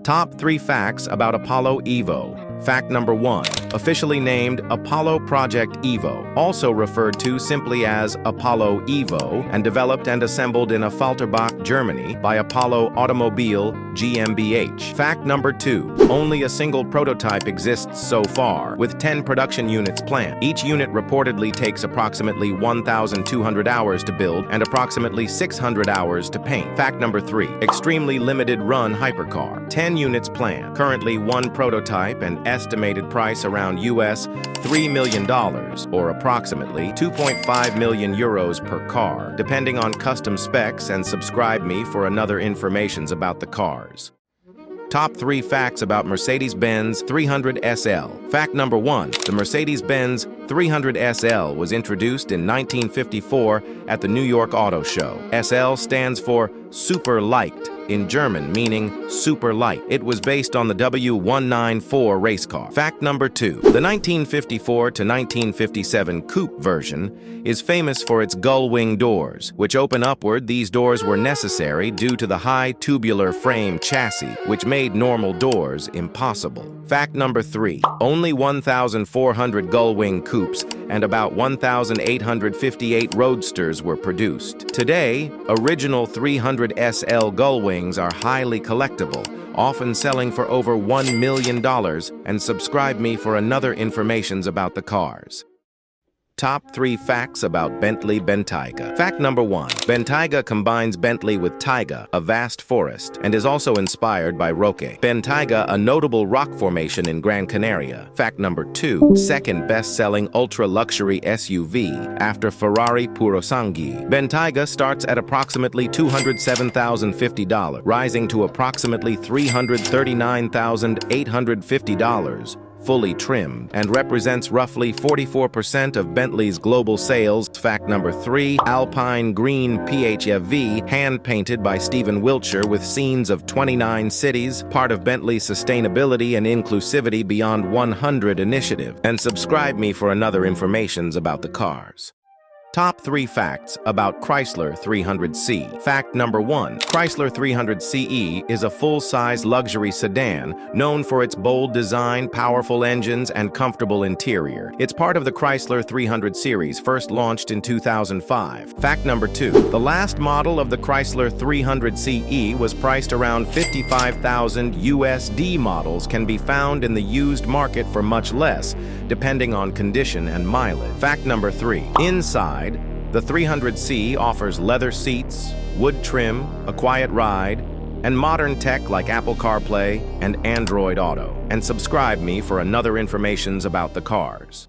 Top 3 facts about Apollo Evo. Fact number 1. Officially named Apollo Project Evo, also referred to simply as Apollo Evo, and developed and assembled in Falterbach, Germany by Apollo Automobile GmbH. Fact number 2. Only a single prototype exists so far, with 10 production units planned. Each unit reportedly takes approximately 1,200 hours to build and approximately 600 hours to paint. Fact number 3. Extremely limited run hypercar. 10 units planned. Currently 1 prototype and estimated price around US $3 million, or approximately 2.5 million euros per car, depending on custom specs, and subscribe me for another informations about the cars. Top 3 facts about Mercedes-Benz 300 SL. Fact number 1. The Mercedes-Benz 300 SL was introduced in 1954 at the New York Auto Show. SL stands for Super Light in German, meaning super light. It was based on the W194 race car. Fact number 2. The 1954 to 1957 coupe version is famous for its gull-wing doors, which open upward. These doors were necessary due to the high tubular frame chassis, which made normal doors impossible. Fact number 3. Only 1,400 gull-wing coupes and about 1,858 roadsters were produced. Today, original 300 SL gull-wings are highly collectible, often selling for over $1 million, and subscribe me for another informations about the cars. Top 3 facts about Bentley Bentayga. Fact number 1. Bentayga combines Bentley with taiga, a vast forest, and is also inspired by Roque. Bentayga, a notable rock formation in Gran Canaria. Fact number 2. Second best-selling ultra-luxury SUV after Ferrari Purosangue. Bentayga starts at approximately $207,050, rising to approximately $339,850. Fully trimmed, and represents roughly 44% of Bentley's global sales. Fact number 3. Alpine Green PHEV, hand-painted by Stephen Wiltshire with scenes of 29 cities, part of Bentley's Sustainability and Inclusivity Beyond 100 initiative. And subscribe me for another informations about the cars. Top 3 facts about Chrysler 300C. Fact number 1. Chrysler 300CE is a full-size luxury sedan known for its bold design, powerful engines, and comfortable interior. It's part of the Chrysler 300 series, first launched in 2005. Fact number 2. The last model of the Chrysler 300CE was priced around $55,000 USD. Models can be found in the used market for much less, depending on condition and mileage. Fact number 3. Inside, the 300C offers leather seats, wood trim, a quiet ride, and modern tech like Apple CarPlay and Android Auto. And subscribe me for another informations about the cars.